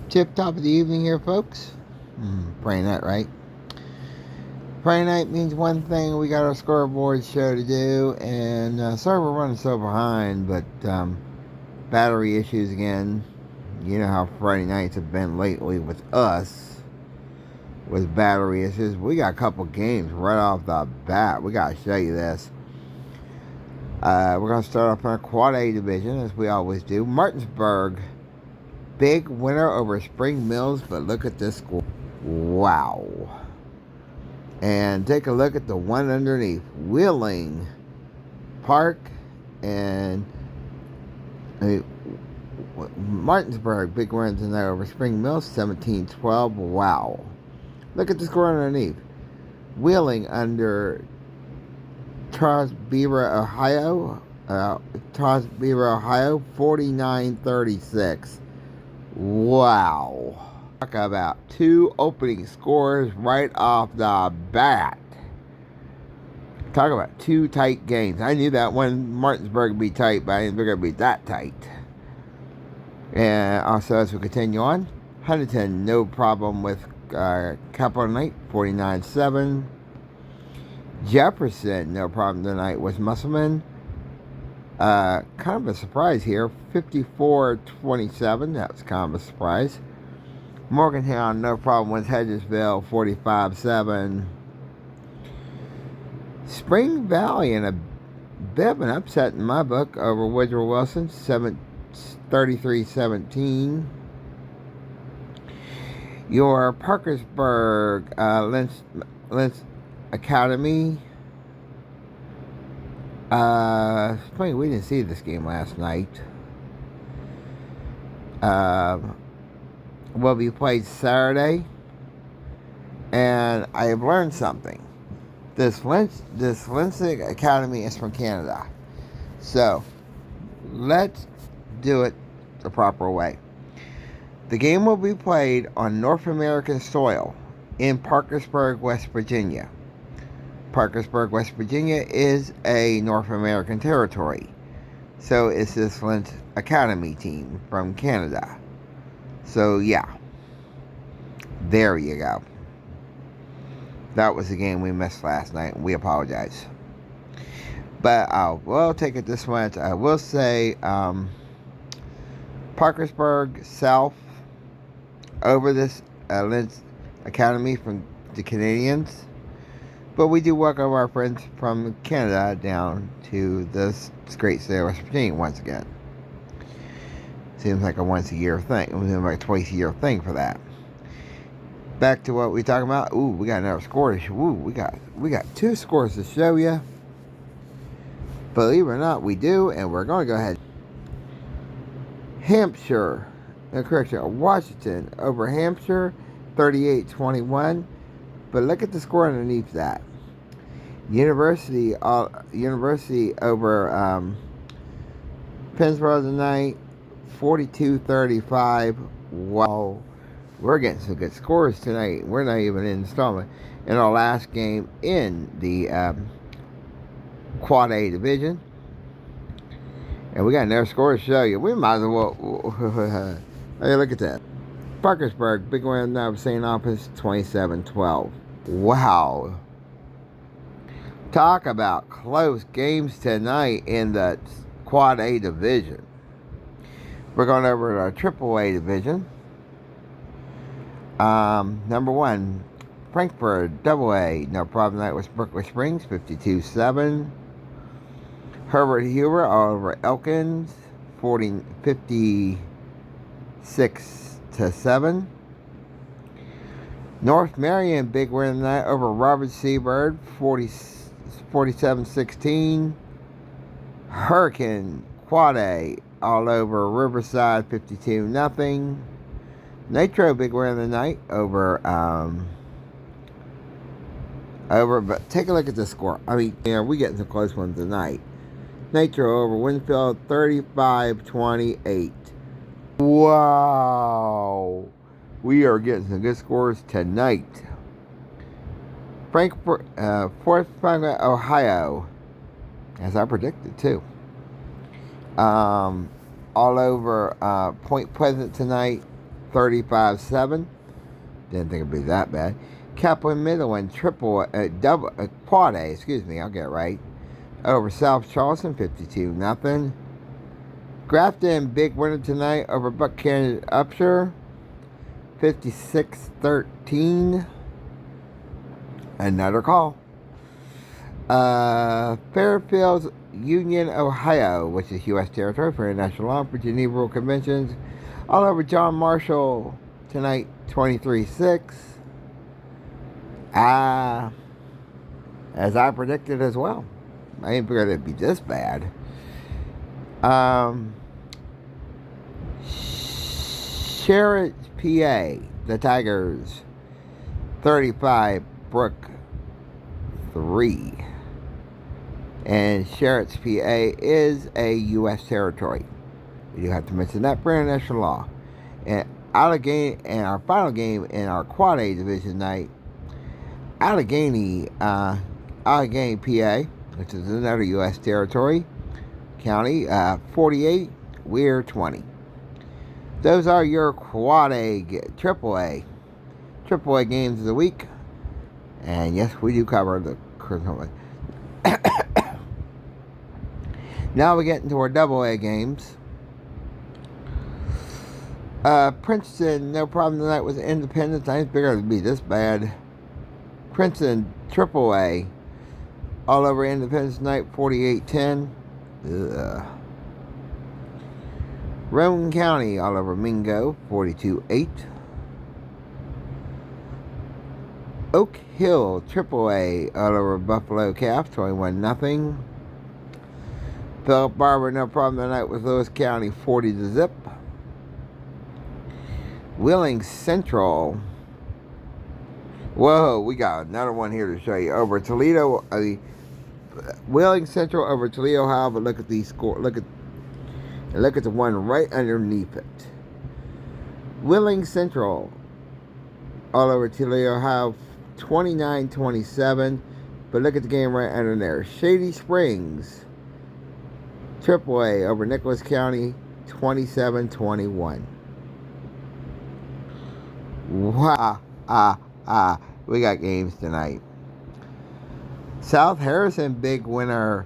Tip top of the evening here, folks. Friday night, right? Friday night means one thing. We got our scoreboard show to do, and sorry we're running so behind, but battery issues again. You know how Friday nights have been lately with us, with battery issues. We got a couple games right off the bat. We got to show you this. We're going to start off in our Quad A division, as we always do. Martinsburg, big winner over Spring Mills, but look at this score. Wow. And take a look at the one underneath. Wheeling Park and Martinsburg, big winner tonight over Spring Mills, 17-12. Wow. Look at the score underneath. Wheeling under Trosbeera, Ohio. 49-36. Wow. Talk about two opening scores right off the bat. Talk about two tight games. I knew that one Martinsburg would be tight, but I didn't think it would be that tight. And also, as we continue on, Huntington, no problem with Capital Knight, 49-7. Jefferson, no problem tonight with Musselman. Kind of a surprise here, 54-27. That was kind of a surprise. Morgantown, no problem with Hedgesville, 45-7. Spring Valley, in a bit of an upset in my book over Woodrow Wilson, 33-17. Your Parkersburg Lentz Academy. It's funny, we didn't see this game last night. Will be played Saturday, and I have learned something. This Lentz Academy is from Canada, so let's do it the proper way. The game will be played on North American soil in Parkersburg, West Virginia. Parkersburg, West Virginia is a North American territory, so it's this Lentz Academy team from Canada. So, yeah. There you go. That was the game we missed last night, and we apologize. But I will take it this much. I will say Parkersburg South over this Lentz Academy from the Canadians. But we do welcome our friends from Canada down to this great state of West Virginia once again. Seems like a once-a-year thing. It was like a twice-a-year thing for that. Back to what we talking about. Ooh, we got another score. Ooh, we got two scores to show you. Believe it or not, we do, and we're going to go ahead. Washington over Hampshire, 38-21. But look at the score underneath that. University over Pennsboro tonight, 42-35. Wow, we're getting some good scores tonight. We're not even in installment. In our last game in the Quad A division, and we got another score to show you. We might as well. Hey, look at that. Parkersburg, big win now of St. Albans, 27-12. Wow. Talk about close games tonight in the Quad A division. We're going over to our Triple A division. Number one, Frankfurt, Double A. No problem tonight with Berkeley Springs, 52-7. Herbert Hoover over Elkins, 56-7. North Marion, big win tonight over Robert Seabird, 47-16. Hurricane Quad A all over Riverside, 52-0. Nitro, big win of the night over, but take a look at the score. I mean, we're getting some close ones tonight. Nitro over Winfield, 35-28. Wow. We are getting some good scores tonight. Frankfurt, Fort Franklin, Ohio, as I predicted too. All over Point Pleasant tonight, 35-7. Didn't think it'd be that bad. Kaplan Midland Quad A, excuse me, I'll get it right. Over South Charleston, 52-0. Grafton, big winner tonight over Buchanan Upshur, 56-13. Another call. Fairfield, Union, Ohio, which is U.S. territory for international law, Virginia Rural Conventions, all over John Marshall tonight, 23-6. As I predicted as well. I didn't figure it'd be this bad. Sherrod, PA, the Tigers, 35, Brook 3. And Sherrod's, PA is a U.S. territory. We do have to mention that for international law. And Allegheny, and our final game in our Quad A division night, Allegheny, PA, which is another U.S. territory, county, 48, we're 20. Those are your Quad A, AAA games of the week. And yes, we do cover the Christmas. Now we get into our AA games. Princeton, no problem tonight with Independence. I didn't figure it would be this bad. Princeton, AAA, all over Independence night, 48-10. Roane County, all over Mingo, 42-8. Oak Hill, AAA, all over Buffalo Calf, 21-0. Philip Barber, no problem tonight with Lewis County, 40-0. Wheeling Central. Whoa, we got another one here to show you. Over Toledo, Wheeling Central over Toledo, Ohio. But look at these scores. Look at the one right underneath it. Wheeling Central all over Toledo, Ohio, 29-27. But look at the game right under there. Shady Springs, AAA over Nicholas County, 27-21. Wow. We got games tonight. South Harrison, big winner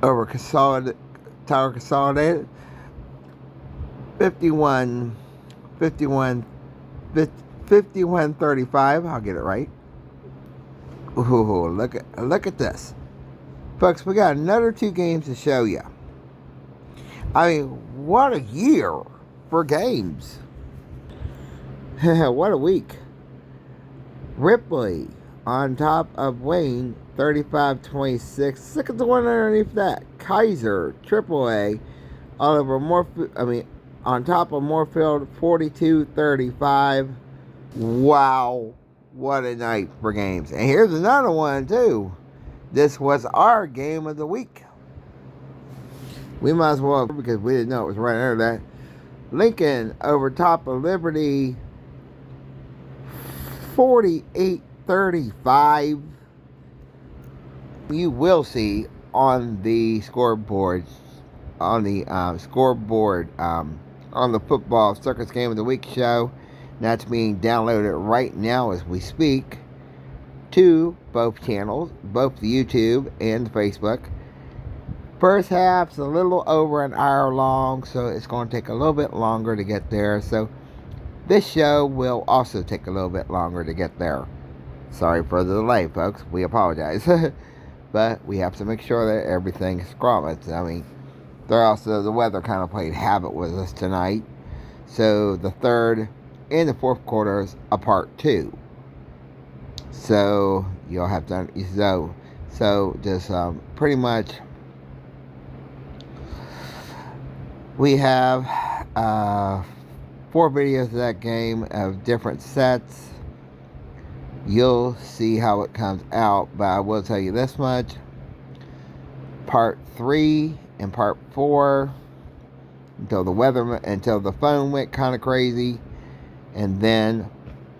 over Tower Consolidated. 51-35. I'll get it right. Ooh, look at this. Folks, we got another 2 games to show you. I mean, what a year for games. What a week. Ripley on top of Wayne, 35-26. Look at the one underneath that. Kaiser, AAA, all over on top of Moorfield, 42-35. Wow, what a night for games. And here's another one, too. This was our game of the week. We might as well, because we didn't know it was right under that. Lincoln over top of Liberty, 48-35. You will see on the scoreboard, on the football Circus Game of the Week show. That's being downloaded right now as we speak to both channels, both the YouTube and the Facebook. First half's a little over an hour long, so it's going to take a little bit longer to get there. So this show will also take a little bit longer to get there. Sorry for the delay, folks. We apologize. But we have to make sure that everything's scrubbed. I mean, the weather kind of played havoc with us tonight. So the third and the fourth quarters are part 2. So you'll have to, so just pretty much we have 4 videos of that game of different sets. You'll see how it comes out, but I will tell you this much. Part 3 and part 4, until the phone went kind of crazy, and then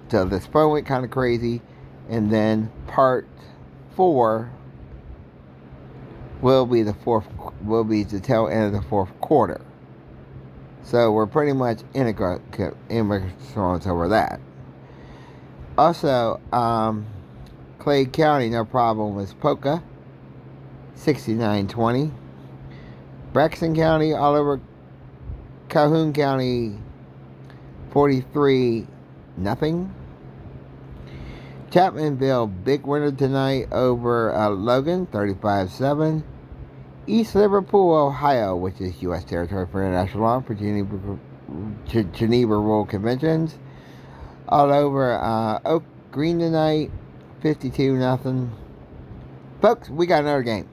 till this phone went kind of crazy, and then part 4 will be the tail end of the fourth quarter. So we're pretty much in agreement over that. Also, Clay County, no problem with Polka, 69-20. Braxton County, all over Calhoun County, 43-0. Chapmanville, big winner tonight over Logan, 35-7. East Liverpool, Ohio, which is U.S. territory for international law for Geneva Rule Conventions. All over Oak Green tonight, 52-0. Folks, we got another game.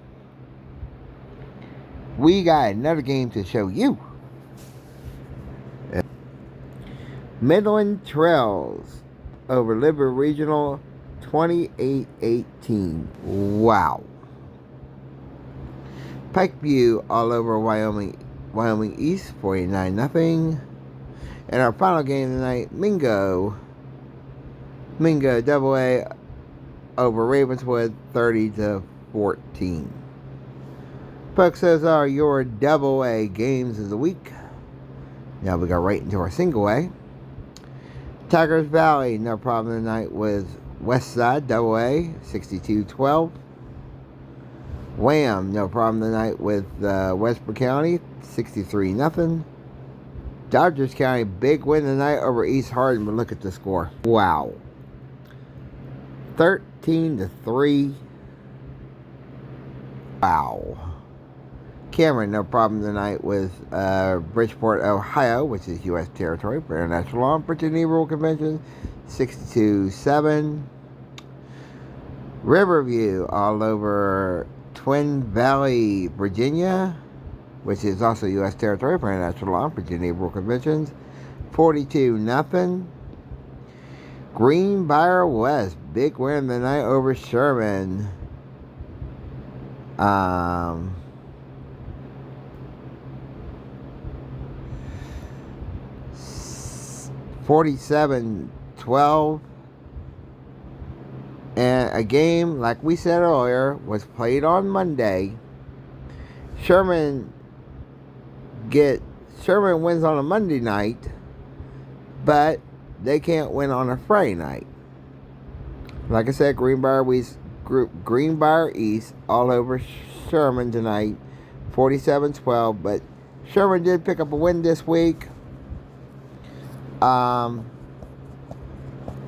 We got another game to show you. Midland Trails over Liberty Regional, 28-18. Wow. Pikeview all over Wyoming East, 49-0. And our final game tonight, Mingo AA over Ravenswood, 30-14. Folks, those are your double A games of the week. Now we go right into our single A. Tigers Valley, no problem tonight with Westside, double A, 62-12. Wham, no problem tonight with Westbrook County, 63-0. Dodgers County, big win tonight over East Hardin, but look at the score. Wow. 13-3. Wow. Cameron, no problem tonight with Bridgeport, Ohio, which is U.S. territory for international law and for Geneva Rule Convention, 62-7. Riverview, all over Twin Valley, Virginia, which is also U.S. territory for international law and for Geneva Rule Conventions, 42-0. Greenbrier West, big win tonight over Sherman. 47-12. And a game, like we said earlier, was played on Monday. Sherman wins on a Monday night, but they can't win on a Friday night. Like I said, Greenbrier East all over Sherman tonight, 47-12. But Sherman did pick up a win this week.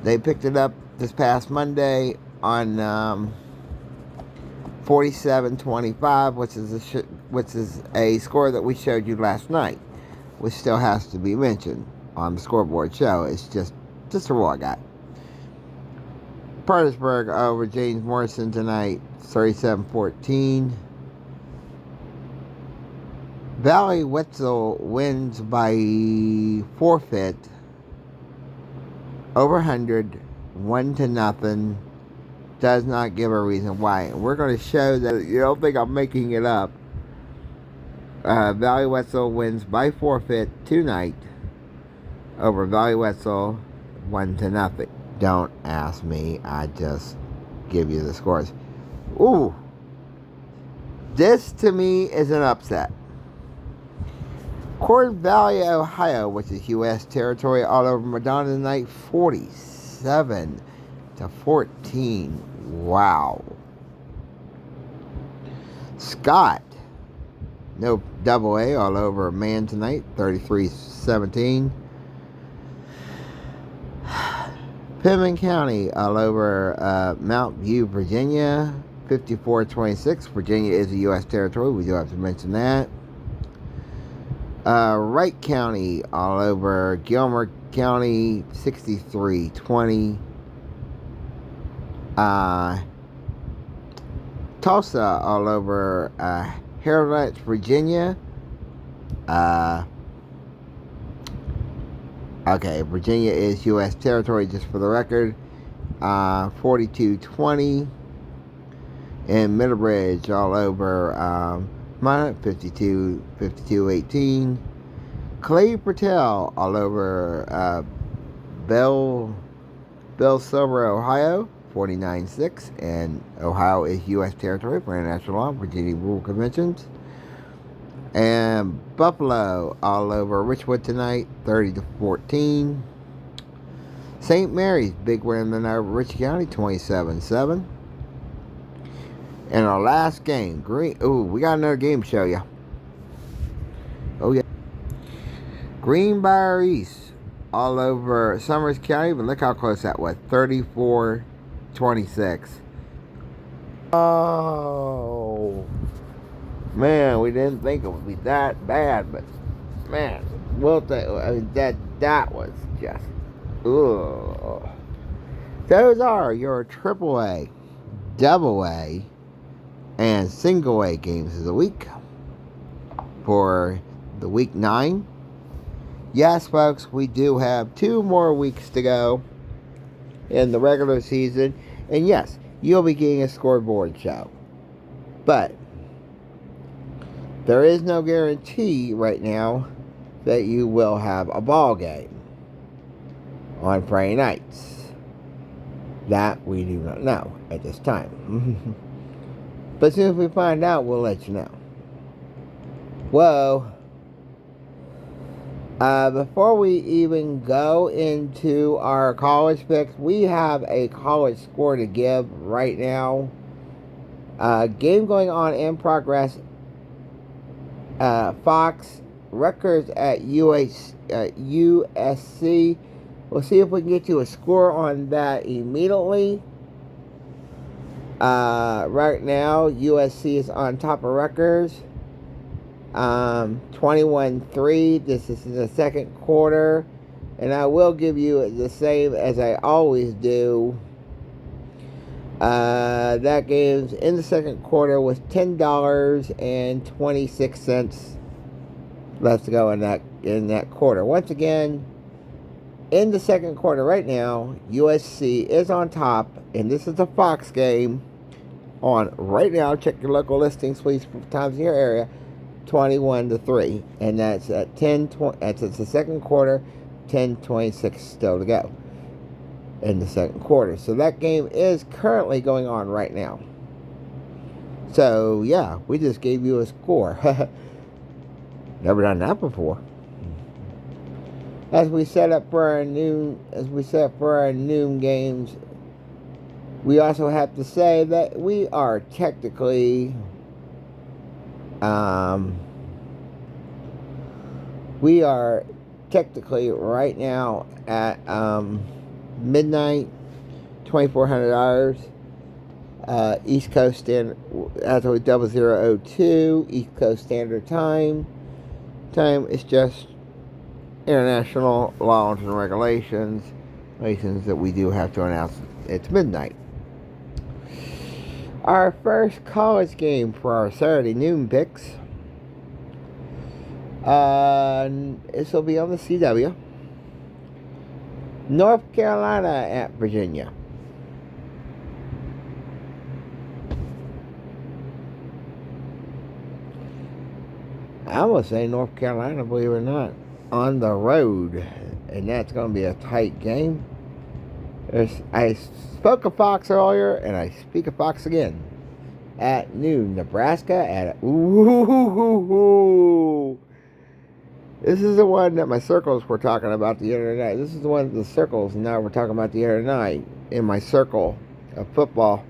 They picked it up this past Monday on 47-25, which is a score that we showed you last night, which still has to be mentioned on the scoreboard show. It's just a raw guy. Partisburg over James Morrison tonight, 37-14. Valley Wetzel wins by forfeit over 100, 1-0. Does not give a reason why. And we're going to show that you don't think I'm making it up. Valley Wetzel wins by forfeit tonight over Valley Wetzel, 1-0. Don't ask me. I just give you the scores. Ooh. This to me is an upset. Corn Valley, Ohio, which is U.S. territory, all over Madonna tonight, 47-14. Wow. Scott, no double A, all over Man tonight, 33-17. Pittman County, all over Mount View, Virginia, 54-26. Virginia is a U.S. territory. We do have to mention that. Wright County, all over Gilmer County, 63-20. Tulsa, all over Harlech, Virginia. Okay, Virginia is U.S. territory, just for the record. 42-20. And Middlebridge, all over Minot, 52-18. Clay Patel, all over Bell Silver, Ohio, 49-6. And Ohio is U.S. territory for international law, Virginia Rule Conventions. And Buffalo all over Richwood tonight, 30-14. St. Mary's big win over Rich County, 27-7. And our last game, we got another game to show you. Oh yeah, Greenbrier East all over Summers County, but look how close that was, 34-26. Oh man, we didn't think it would be that bad, but man, that was just ugh. Those are your AAA, AA, and single A games of the week for the week 9. Yes, folks, we do have 2 more weeks to go in the regular season, and yes, you'll be getting a scoreboard show, but there is no guarantee right now that you will have a ball game on Friday nights. That we do not know at this time. But as soon as we find out, we'll let you know. Whoa. Before we even go into our college picks, we have a college score to give right now. Game going on in progress. Fox, Rutgers at USC. We'll see if we can get you a score on that immediately. Right now, USC is on top of Rutgers. 21-3. This is the second quarter. And I will give you the same as I always do. That game's in the second quarter with $10.26 left to go in that quarter. Once again, in the second quarter right now, USC is on top, and this is a Fox game on right now. Check your local listings, please, for times in your area. 21-3, and that's at 10:20. That's the second quarter. 10:26 still to go in the second quarter. So that game is currently going on right now. So yeah, we just gave you a score. Never done that before. As we set up for our noon games, we also have to say that we are technically right now at midnight, $2,400. East Coast Standard, as always, 0002 East Coast Standard Time. Time is just international laws and regulations that we do have to announce. It's midnight. Our first college game for our Saturday noon picks. This will be on the CW. North Carolina at Virginia. I'm going to say North Carolina, believe it or not, on the road. And that's going to be a tight game. I spoke of Fox earlier, and I speak of Fox again. At noon, Nebraska at... Ooh. This is the one that my circles were talking about the other night. This is the one, the circles, now we're talking about the other night in my circle of football.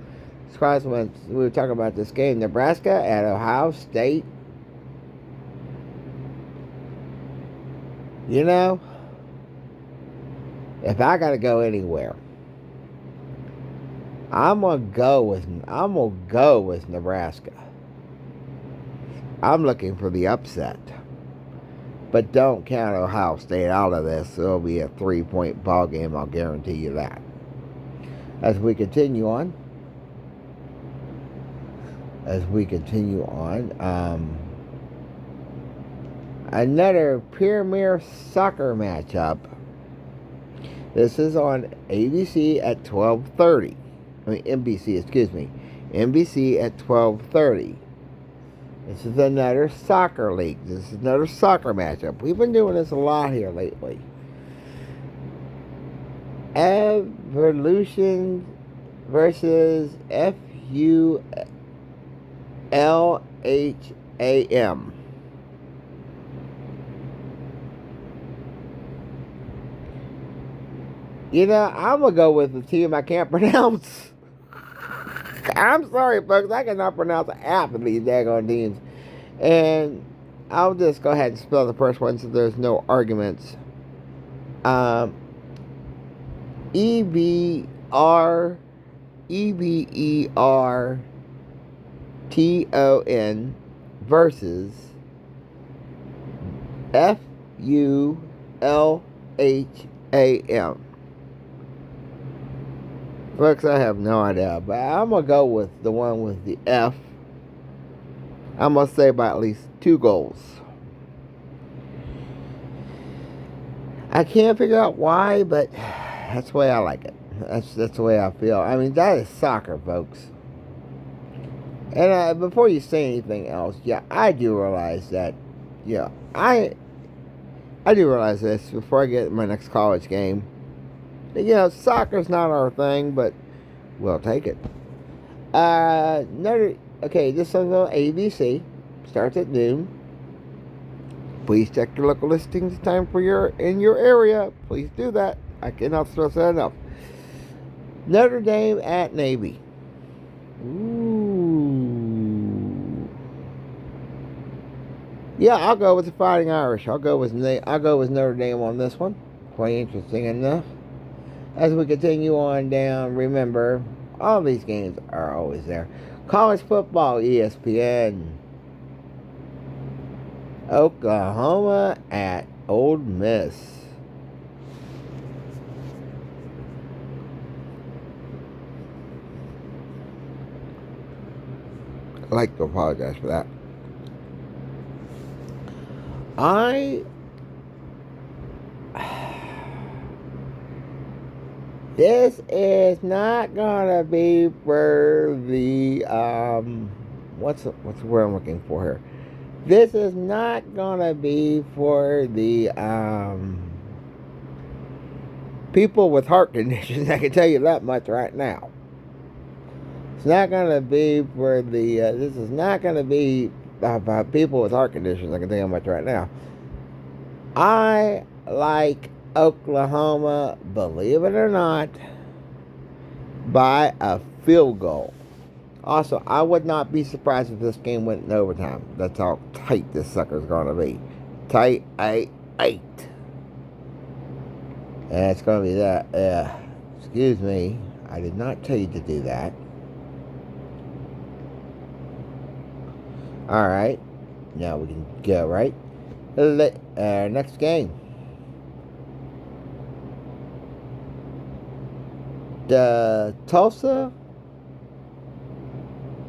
Surprised when we were talking about this game. Nebraska at Ohio State. You know, if I gotta go anywhere, I'm gonna go with Nebraska. I'm looking for the upset. But don't count Ohio State out of this. It'll be a 3-point ball game, I'll guarantee you that. As we continue on, another Premier Soccer matchup. This is on ABC at 12:30. NBC, excuse me. NBC at 12:30. This is another soccer league. This is another soccer matchup. We've been doing this a lot here lately. Evolution versus FULHAM. I'm going to go with the team I can't pronounce. I'm sorry, folks. I cannot pronounce half of these daggone teams. And I'll just go ahead and spell the first one so there's no arguments. Eberton versus Fulham. Folks, I have no idea, but I'm going to go with the one with the F. I'm going to say by at least 2 goals. I can't figure out why, but that's the way I like it. That's the way I feel. I mean, that is soccer, folks. And before you say anything else, I do realize that, I do realize this before I get my next college game. Soccer's not our thing, but we'll take it. This one's on ABC. Starts at noon. Please check your local listings time in your area. Please do that. I cannot stress that enough. Notre Dame at Navy. Ooh. Yeah, I'll go with the Fighting Irish. I'll go with Notre Dame on this one. Quite interesting enough. As we continue on down, remember, all these games are always there. College football, ESPN. Oklahoma at Ole Miss. I'd like to apologize for that. This is not gonna be for the what's the word I'm looking for here? This is not gonna be for the people with heart conditions. I can tell you that much right now. It's not gonna be for the. This is not gonna be about people with heart conditions. I can tell you that much right now. I like Oklahoma, believe it or not, by a field goal. Also, I would not be surprised if this game went in overtime. That's how tight this sucker's going to be. Tight 8. And it's going to be that. Excuse me. I did not tell you to do that. Alright. Now we can go, right? Next game. The Tulsa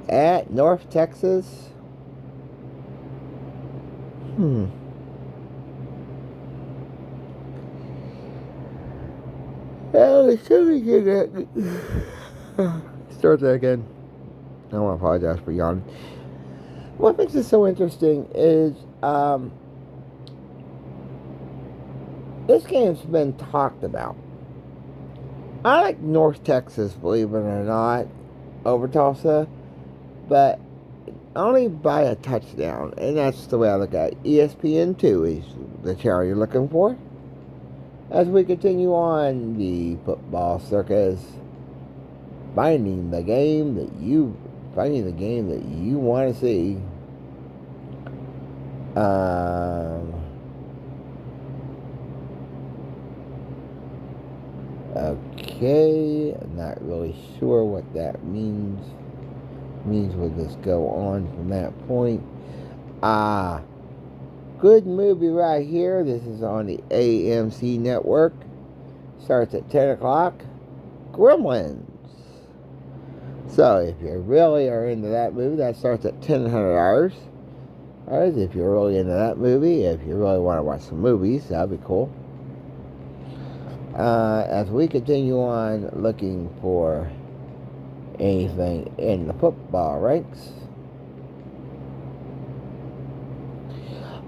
at North Texas. Start that again. I want to apologize for yawning. What makes it so interesting is this game's been talked about. I like North Texas, believe it or not, over Tulsa, but only by a touchdown, and that's the way I look at it. ESPN2 is the channel you're looking for. As we continue on the football circus, finding the game that you want to see. Okay, I'm not really sure what that means. Means we'll just go on from that point. Good movie right here. This is on the AMC network. Starts at 10 o'clock. Gremlins. So if you really are into that movie, that starts at $1,000. Alright, if you're really into that movie, if you really want to watch some movies, that'd be cool. As we continue on looking for anything in the football ranks.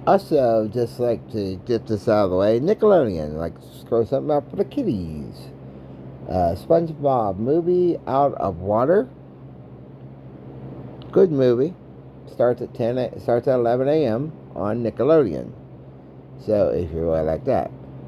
Also, just like to get this out of the way, Nickelodeon, like to throw something out for the kiddies. SpongeBob movie, Out of Water. Good movie. Starts at 11 a.m. on Nickelodeon. So if you really like that.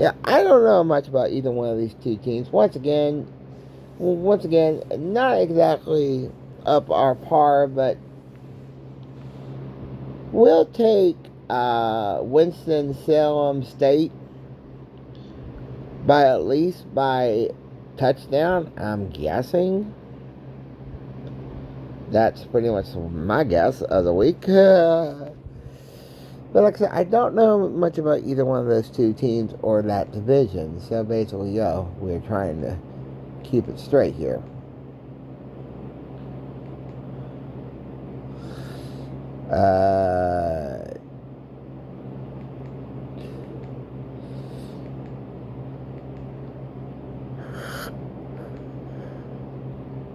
Yeah, I don't know much about either one of these two teams. Once again, not exactly up our par, but we'll take Winston-Salem State by at least by touchdown. I'm guessing. That's pretty much my guess of the week. But like I said, I don't know much about either one of those two teams or that division. So basically, we're trying to keep it straight here.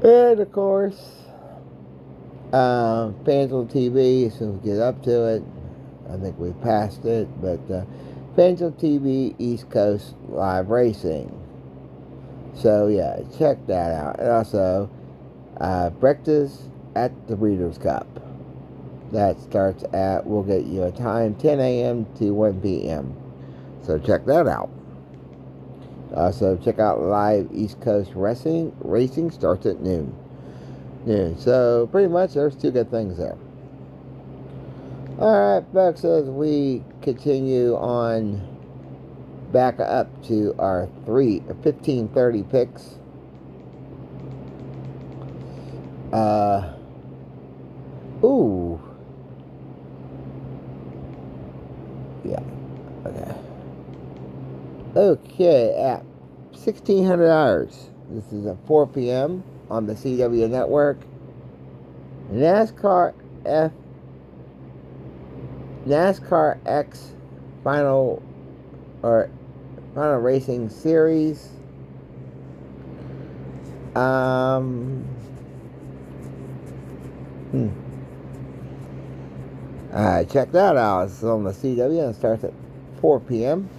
And of course, fans on TV, as soon as we get up to it, I think we passed it, but fans on TV, East Coast Live Racing. So yeah, check that out. And also, breakfast at the Breeders' Cup. That starts at, we'll get you a time, 10 a.m. to 1 p.m. So check that out. Also, check out live East Coast Racing starts at noon. So pretty much there's two good things there. Alright, folks, as we continue on back up to our 15:30 picks. Ooh. Yeah. Okay. Okay, at $1,600. This is at 4 p.m. on the CW network. NASCAR X final racing series. Check that out. It's on the CW and it starts at 4 p.m.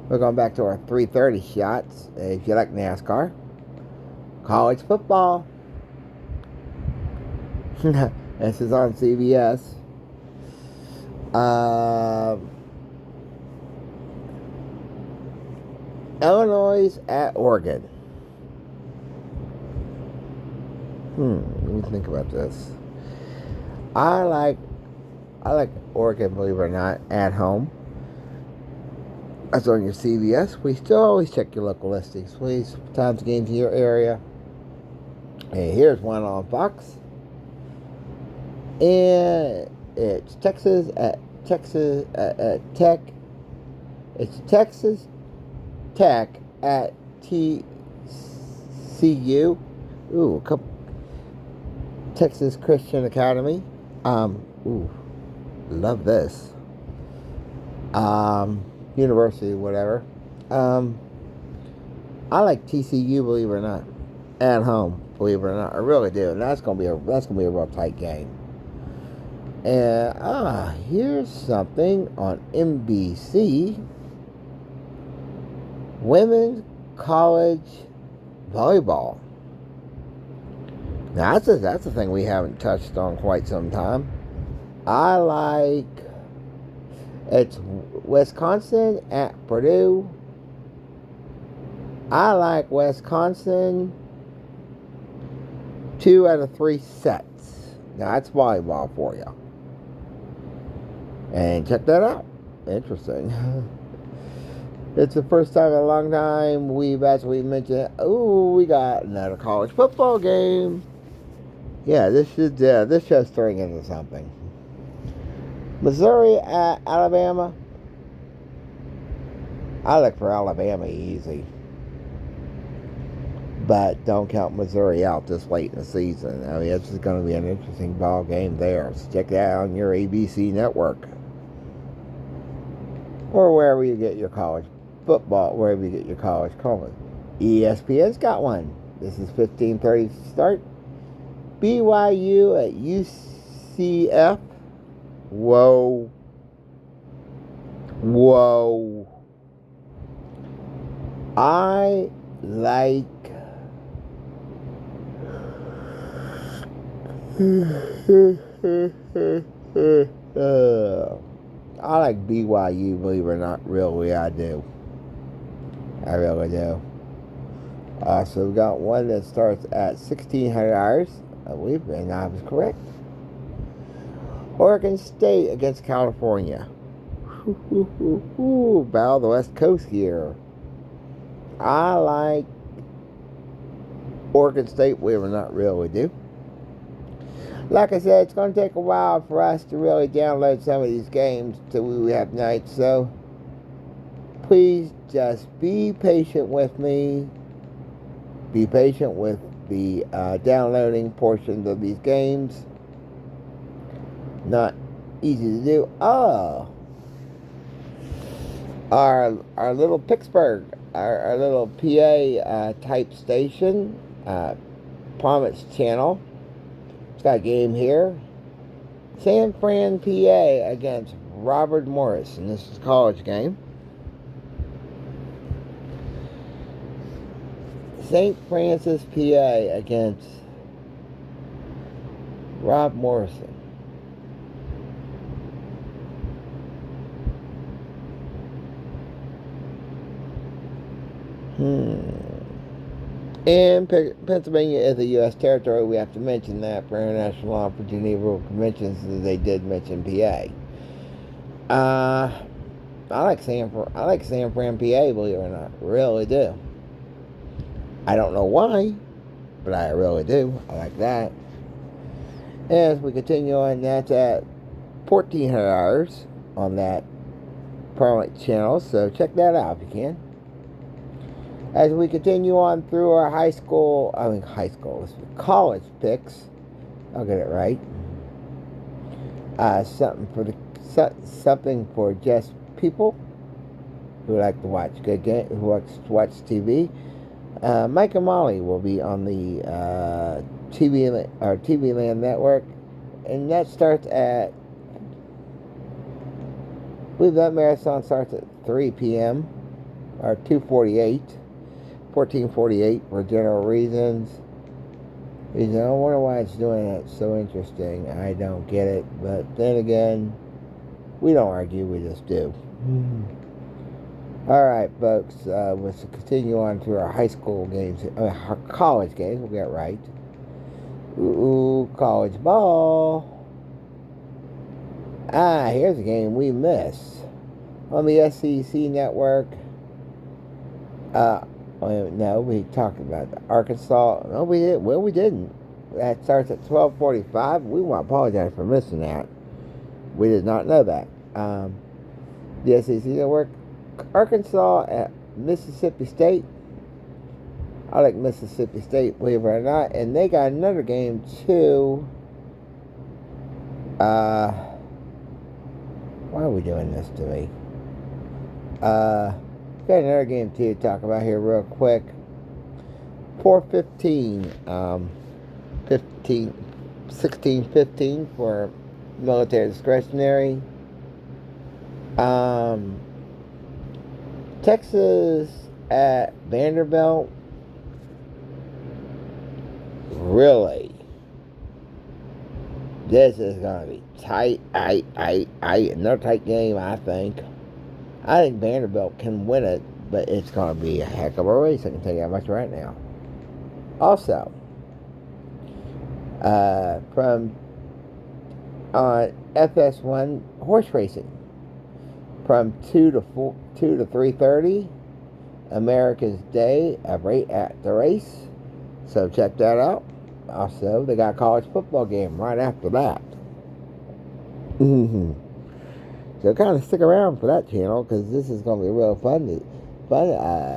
We're going back to our 3:30 shots. If you like NASCAR, college football. This is on CBS. Illinois at Oregon. Let me think about this. I like Oregon, believe it or not, at home. That's on your CBS. We still always check your local listings. Please, times games in your area. And here's one on Fox. And it's Texas Tech. It's Texas Tech at TCU. Ooh, a couple. Texas Christian Academy. Love this. University, whatever. I like TCU, believe it or not, at home, believe it or not. I really do, and that's gonna be a real tight game. And here's something on NBC: women's college volleyball. Now that's a thing we haven't touched on quite some time. It's Wisconsin at Purdue. I like Wisconsin 2 out of 3 sets. Now that's volleyball for you. And check that out. Interesting. It's the first time in a long time we've actually mentioned, we got another college football game. Yeah, this show's turning into something. Missouri at Alabama. I look for Alabama easy. But don't count Missouri out this late in the season. I mean, it's going to be an interesting ball game there. So check that out on your ABC network. Or wherever you get your college football, wherever you get your college calling. ESPN's got one. This is 15:30 start. BYU at UCF. Whoa. I like BYU, believe it or not, really I do. I really do. So we got one that starts at 1,600 hours, I believe, and I was correct. Oregon State against California. Battle of the West Coast here. I like Oregon State, we will not really do. Like I said, it's going to take a while for us to really download some of these games till we have nights, so please just be patient with me. Be patient with the downloading portions of these games. Not easy to do. Oh, our little Pittsburgh, our little PA type station, Promise Channel. It's got a game here. San Fran, PA against Robert Morris, and this is a college game. St. Francis, PA against Rob Morrison. And Pennsylvania is a U.S. territory. We have to mention that for international law for Geneva Rule Conventions, as they did mention PA. I like San Fran, PA, believe it or not. Really do. I don't know why, but I really do. I like that. As we continue on, that's at 1,400 hours on that Parliament channel, so check that out if you can. As we continue on through our college picks, I'll get it right. Something for just people who like to watch good game, who likes to watch TV. Mike and Molly will be on the TV Land Network, and that starts at. I believe that marathon starts at 3 p.m. or 2:48. 14:48 for general reasons. I wonder why it's doing that. It's so interesting. I don't get it. But then again, we don't argue. We just do. All right, folks. Let's continue on to our high school games. Our college games. We'll get right. Ooh, college ball. Here's a game we missed on the SEC network. No, we talked about Arkansas. No, we didn't. Well, we didn't. That starts at 12:45. We want to apologize for missing that. We did not know that. The SEC network, Arkansas at Mississippi State. I like Mississippi State, believe it or not. And they got another game, too. Why are we doing this to me? Got another game to talk about here real quick. 4:15, 16-15 for military discretionary. Texas at Vanderbilt. Really? This is going to be tight. Another tight game, I think. I think Vanderbilt can win it, but it's going to be a heck of a race. I can tell you that much right now. Also, from FS1 horse racing, from 2 to 3:30, America's Day at the race. So check that out. Also, they got a college football game right after that. So kind of stick around for that channel, because this is going to be real fun.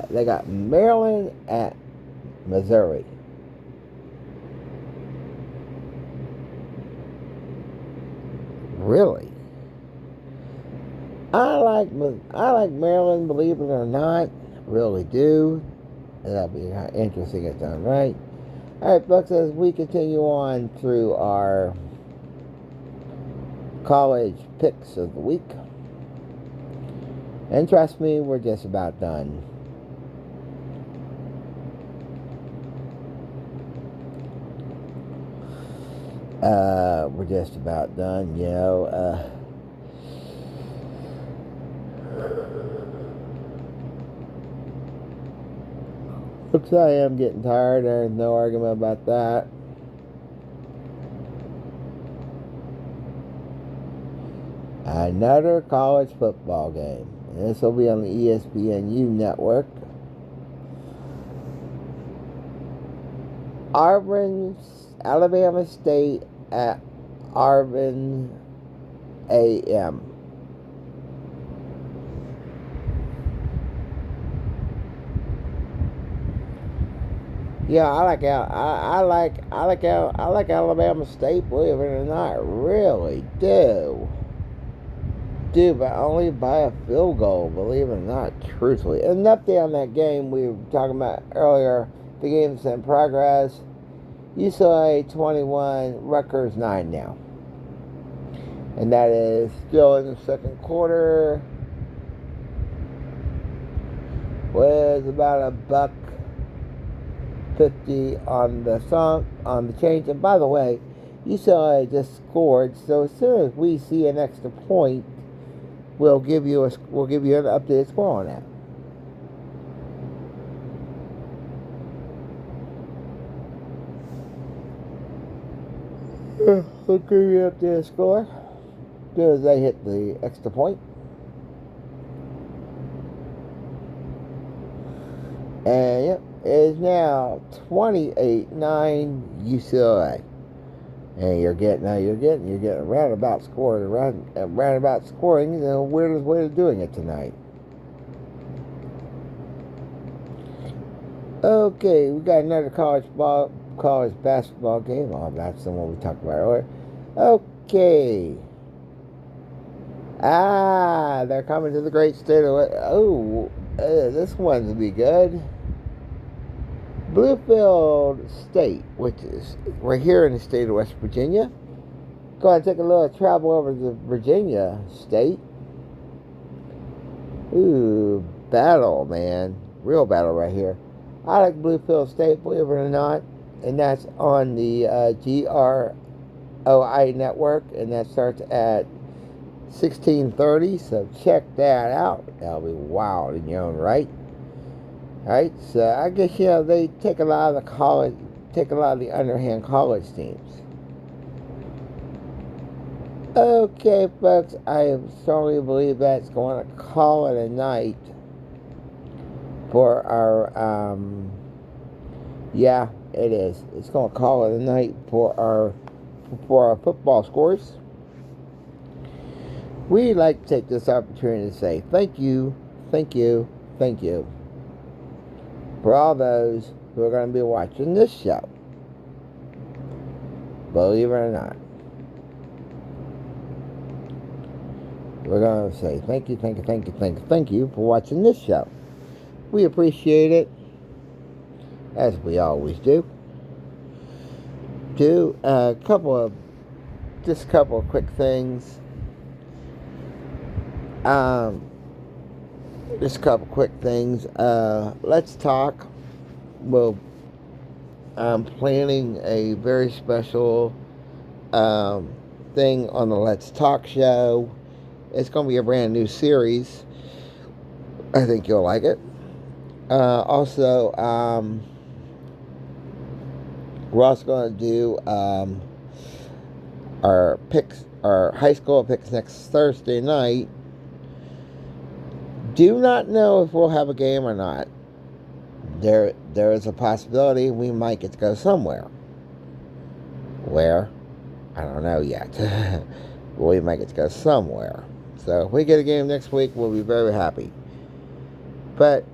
They got Maryland at Missouri. Really? I like Maryland, believe it or not. Really do. And that'll be interesting if done right. Alright, folks, as we continue on through our college picks of the week. And trust me, we're just about done. We're just about done, Looks like I am getting tired. There's no argument about that. Another college football game. And this will be on the ESPNU network. Alabama State at Auburn AM. Yeah, I like Alabama State. Believe it or not, really do. But only by a field goal. Believe it or not, truthfully. An update on that game we were talking about earlier. The game's in progress. UCLA 21, Rutgers 9 now. And that is still in the second quarter. Was about $1.50 on the change. And by the way, UCLA just scored. So as soon as we see an extra point, we'll give you an updated score on that. We'll give you an updated score as soon as they hit the extra point. And yep, it is now 28-9 UCLA. And you're getting a roundabout score, roundabout scoring, weirdest way of doing it tonight. Okay, we got another college basketball game. Oh, that's the one we talked about earlier. Okay. They're coming to the great state of this one's gonna be good. Bluefield State, which is right here in the state of West Virginia. Go ahead and take a little travel over to Virginia State. Ooh, battle, man. Real battle right here. I like Bluefield State, believe it or not. And that's on the GROI network. And that starts at 16:30. So check that out. That'll be wild in your own right. Alright, so I guess they take a lot of the underhand college teams. Okay, folks, I strongly believe that's going to call it a night for our it is. It's going to call it a night for our football scores. We'd like to take this opportunity to say thank you for all those who are going to be watching this show. Believe it or not. We're going to say thank you for watching this show. We appreciate it, as we always do. A couple of quick things. Just a couple quick things. Let's talk. Well, I'm planning a very special thing on the Let's Talk show. It's going to be a brand new series. I think you'll like it. Also, we're also going to do our high school picks next Thursday night. Do not know if we'll have a game or not. There is a possibility we might get to go somewhere. Where? I don't know yet. We might get to go somewhere. So if we get a game next week, we'll be very happy. But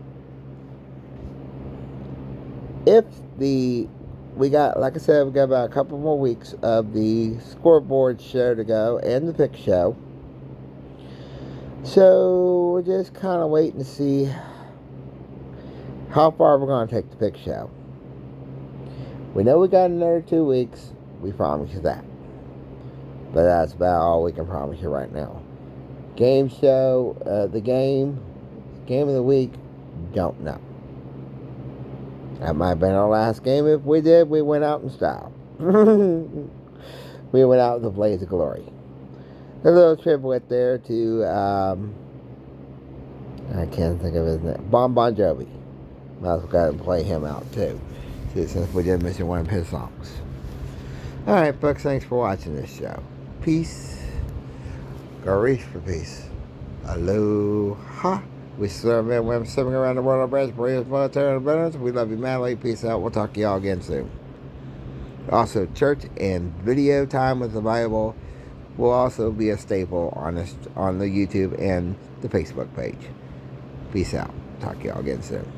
we got about a couple more weeks of the scoreboard show to go and the pick show. So we're just kind of waiting to see how far we're going to take the pick show. We know we got another 2 weeks. We promise you that. But that's about all we can promise you right now. Game show, the game of the week, don't know. That might have been our last game. If we did, we went out in style. We went out with a blaze of glory. A little tribute there to, I can't think of his name, Bon Jovi. Might as well go ahead and play him out too, since we did mention one of his songs. Alright, folks, thanks for watching this show. Peace. Go reach for peace. Aloha. We serve men and women serving around the world on branch, Marines, military, and veterans. We love you madly. Peace out. We'll talk to y'all again soon. Also, church and video time with the Bible will also be a staple on the YouTube and the Facebook page. Peace out. Talk to y'all again soon.